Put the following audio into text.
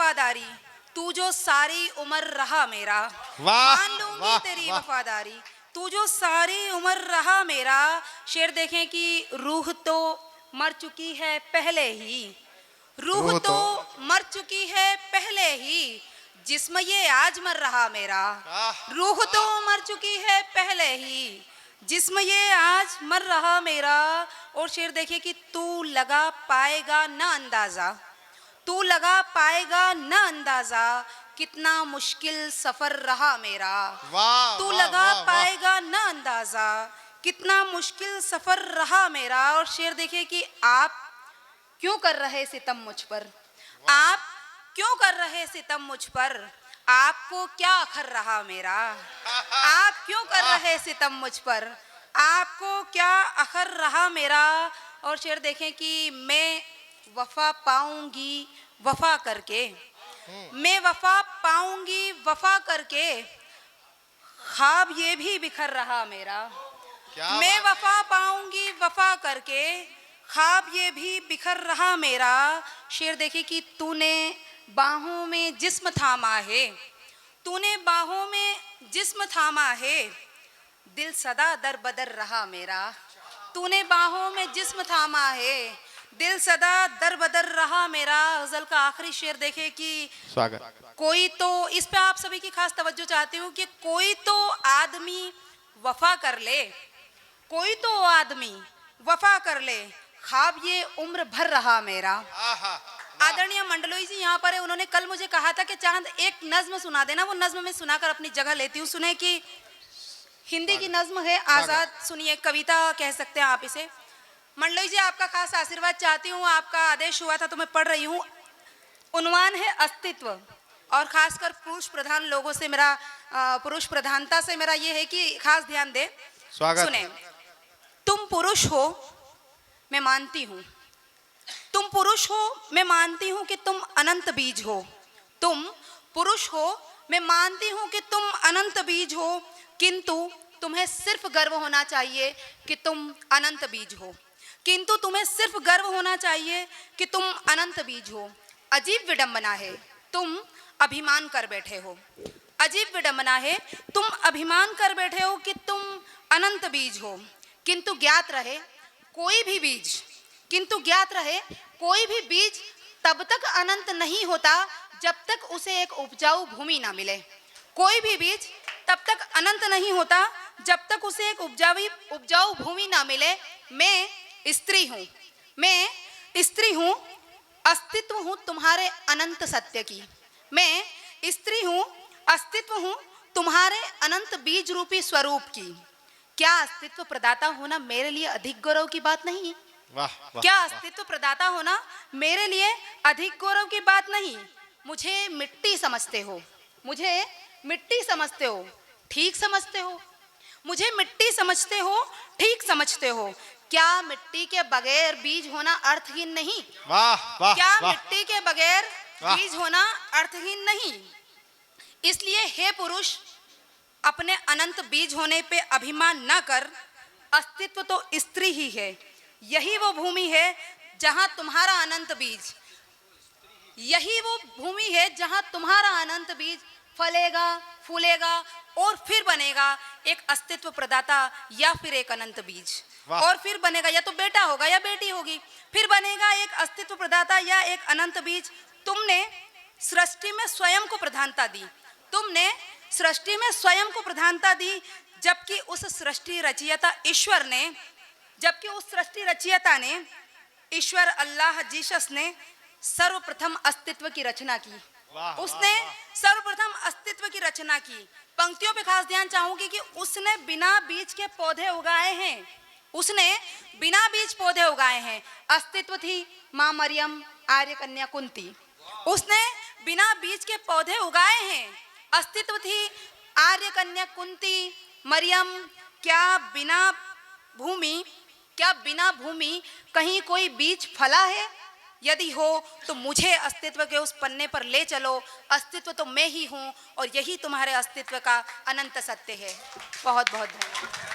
वफादारी, तू जो सारी उम्र रहा मेरा। वाह, मान लूंगी वाह, तेरी वाह। वफादारी, तू जो सारी उम्र रहा मेरा। शेर देखें कि रूह तो मर चुकी है पहले ही, रूह तो मर चुकी है पहले ही, जिस्म ये आज मर रहा मेरा। रूह तो मर चुकी है पहले ही, जिस्म ये आज मर रहा मेरा। और शेर देखे कि तू लगा पाएगा ना अंदाजा, तू लगा पाएगा ना अंदाजा, कितना मुश्किल सफर रहा मेरा। तू लगा पाएगा ना अंदाजा, कितना मुश्किल सफर रहा मेरा। और शेर देखे कि आप क्यों कर रहे सितम मुझ पर, आप क्यों कर रहे सितम मुझ पर, आपको क्या अखर रहा मेरा। आप क्यों कर रहे सितम मुझ पर, आपको क्या अखर रहा मेरा। और शेर देखें कि मैं वफा पाऊंगी वफा करके, मैं वफा पाऊंगी वफा करके, ख्वाब ये भी बिखर रहा मेरा। मैं वफा पाऊंगी वफा करके, ख्वाब ये भी बिखर रहा मेरा। शेर देखे कि तूने बाहों में जिस्म थामा है, तूने बाहों में जिस्म थामा है, दिल सदा दर बदर रहा मेरा। तूने बाहों में जिस्म थामा है, दिल सदा दर बदर रहा मेरा। गजल का आखिरी शेर देखे कि कोई तो, इस पे आप सभी की खास तवज्जो चाहती हूँ कि कोई तो आदमी वफा कर ले, कोई तो आदमी वफा कर ले, ख्वाब ये उम्र भर रहा मेरा। आदरणीय मंडलोई जी यहाँ पर है, उन्होंने कल मुझे कहा था कि चांद एक नज्म सुना देना, वो नज्म मैं सुनाकर अपनी जगह लेती हूँ। सुने कि हिंदी की नज्म है आजाद, सुनिए, कविता कह सकते हैं आप इसे। मंडलोई जी आपका खास आशीर्वाद चाहती हूँ, आपका आदेश हुआ था तो मैं पढ़ रही हूँ। उन्वान है अस्तित्व, और खासकर पुरुष प्रधान लोगों से मेरा, पुरुष प्रधानता से मेरा ये है कि खास ध्यान दे। सुने, तुम पुरुष हो मैं मानती हूँ, तुम पुरुष हो मैं मानती हूँ कि तुम अनंत बीज हो, तुम पुरुष हो मैं मानती हूँ कि तुम अनंत बीज हो, किंतु तुम्हें सिर्फ गर्व होना चाहिए कि तुम अनंत बीज हो, किंतु तुम्हें सिर्फ गर्व होना चाहिए कि तुम अनंत बीज हो। अजीब विडंबना है तुम अभिमान कर बैठे हो, अजीब विडंबना है तुम अभिमान कर बैठे हो कि तुम अनंत बीज हो, किंतु ज्ञात रहे कोई भी बीज, किंतु ज्ञात रहे कोई भी बीज तब तक अनंत नहीं होता जब तक उसे एक उपजाऊ भूमि ना मिले। कोई भी बीज तब तक अनंत नहीं होता जब तक उसे एक उपजाऊ भूमि ना मिले। मैं स्त्री हूँ, मैं स्त्री हूँ, अस्तित्व हूँ तुम्हारे अनंत सत्य की। मैं स्त्री हूँ, अस्तित्व हूँ तुम्हारे अनंत बीज रूपी स्वरूप की। क्या अस्तित्व प्रदाता होना मेरे लिए अधिक गौरव की बात नहीं है? क्या अस्तित्व प्रदाता होना मेरे लिए अधिक गौरव की बात नहीं? मुझे मिट्टी समझते हो, मुझे मिट्टी समझते हो, ठीक समझते हो, मुझे मिट्टी समझते हो, ठीक समझते हो। क्या मिट्टी के बगैर बीज होना अर्थहीन नहीं? क्या मिट्टी के बगैर बीज होना अर्थहीन नहीं? इसलिए हे पुरुष, अपने अनंत बीज होने पे अभिमान न कर। अस्तित्व तो स्त्री ही है, यही वो भूमि है जहां तुम्हारा अनंत बीज, यही वो भूमि है जहां तुम्हारा अनंत बीज फलेगा, फूलेगा और फिर बनेगा एक अस्तित्व प्रदाता या फिर एक अनंत बीज, और फिर बनेगा या तो बेटा होगा या बेटी होगी, फिर बनेगा एक अस्तित्व प्रदाता या एक अनंत बीज। तुमने सृष्टि में स्वयं को प्रधानता दी, तुमने सृष्टि में स्वयं को प्रधानता दी, जबकि उस सृष्टि रचयिता ईश्वर ने, जबकि उस सृष्टि रचयिता ने, ईश्वर अल्लाह जीसस ने सर्वप्रथम अस्तित्व की रचना की। उसने सर्वप्रथम अस्तित्व की रचना की। पंक्तियों पे खास ध्यान चाहूंगी कि उसने बिना बीज के पौधे उगाए हैं, उसने बिना बीज पौधे उगाए हैं। अस्तित्व थी माँ मरियम, आर्य कन्या कुंती, उसने बिना बीज के पौधे उगाए हैं। अस्तित्व थी आर्य कन्या कुंती, मरियम। क्या बिना भूमि कहीं कोई बीज फला है? यदि हो तो मुझे अस्तित्व के उस पन्ने पर ले चलो। अस्तित्व तो मैं ही हूँ और यही तुम्हारे अस्तित्व का अनंत सत्य है। बहुत बहुत धन्यवाद।